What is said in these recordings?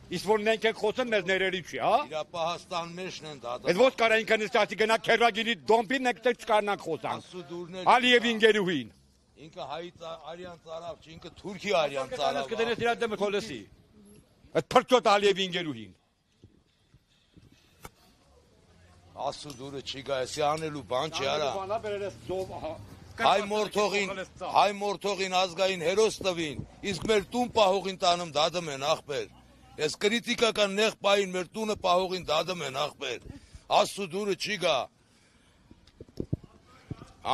Իսկ որ մենք ենք խոսում, մեզ ներելի չի, հա? Իրապահաստան մեջն են դա։ Այդ ո՞նց կարա ինքը նստած գնա քերվագիրի դոմբին, մենք չկարնանք խոսանք։ Ալիևին գերուհին։ Ինքը հայից արյան ծարավ չի, ինքը Թուրքի արյան ծարավ։ Կդնես իր դեմը քոլեսի։ Այդ փրկոտ Ալիևին գերուհին։ Ասու դուրը չի գա, էսի անելու բան չի արա։ Հայ մորթողին ազգային հերոս տվին, իսկ մեր տուն պահողին տանում դադում են ախպեր։ Ես կրիտիկական նեղ պային մեր տունը պահողին դադում են ախպեր։ Ասու դուրը չի գա։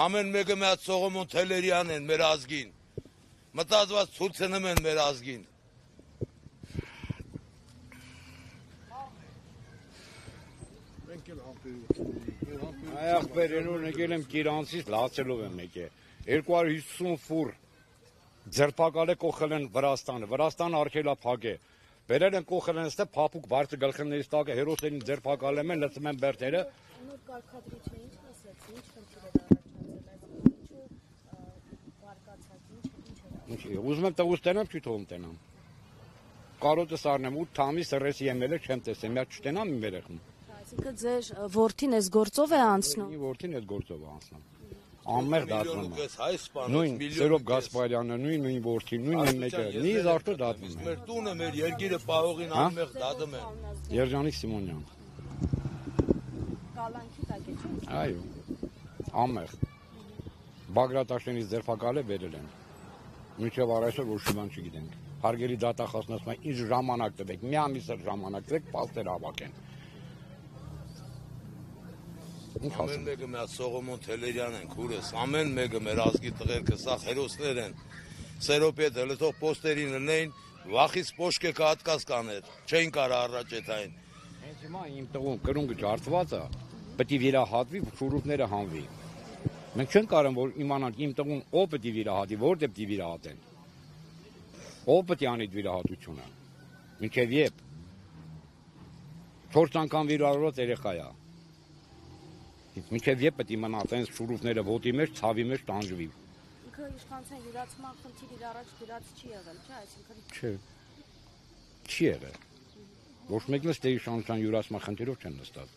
Ամեն մեկը մի հատ Սողոմոն Թելերյան են մեր ազգին։ Մտածված ցույցնում են մեր ազգին։ Այ ախպերենուն եկել եմ Կիրանցից լացելով եմ եկել 250 ֆուր ձերբակալ է կողել են Վրաստանը արգելափակ է բերել են կողել են ստե փափուկ բարձր գլխներից տակը հերոսներին ձերբակալում են լցում են բերդերը նոր կարգադրիչը ինչ ասեց ինչ խնդիր է Ինչ ուզում եմ տղուս տենամ չի թողում տենամ կարոտը սառնեմ 8 ամիս ռեսի եմել չեմ տեսել մի հատ չտենամ իմ երեխան Այսինքն ձեր որդին այս գործով է անցնում։ Իմ որդին այս գործով է անցնում։ Անմեղ դատվում է։ Նույն Սերոբ Գասպարյանը, նույն որդին, նույն մեկը, մի զարտո դատվում է։ Մեր տունը, մեր երկիրը պահողին անմեղ դատում են։ Երջանիկ Սիմոնյան։ Կալանքի տակ է, չէ՞։ Այո։ Անմեղ։ Բագրատաշենից ձերբակալը վերել են։ Մինչև առայժմ ոչ մի բան չգիտենք։ Հարգելի դատախազն ասում է, ինչ ժամանակ տվեք, մի ամիս ժամանակ տվեք, փաստեր հավաքեն։ Ամեն մեկը մի հատ Սողոմոն Թելերյան են քուրս, ամեն մեկը մեր ազգի տղերքը սա հերոսներ են։ Սերոպետ հլթող պոստերին լնեին, վախից պոշկե կհատկաց կաներ, չէին կարա առաջ էթային։ Հենց հիմա իմ տղուն կրունկը ջարդված է, պետք է վիրահատվի, շուրուկները հանվի։ Մենք չենք կարող որ իմանանք իմ տղուն ով պետք է վիրահատի, որտեղ պետք է վիրահատեն։ Ով պետք է անի վիրահատությունը։ Մինչև երբ 4 անգամ վիրահատված երեխա է։ Մինչև երբ պետք է իմանա այդպես շուրուկները ոտի մեջ, ցավի մեջ տանջվի։ Ինքը իշխանության յուրացման խնդիր իր առաջ դրած չի եղել, չէ՞, այսինքն Չէ։ Չի եղել։ Ոչ մեկն էլ իշխանության յուրացման խնդիրով չեն նստած։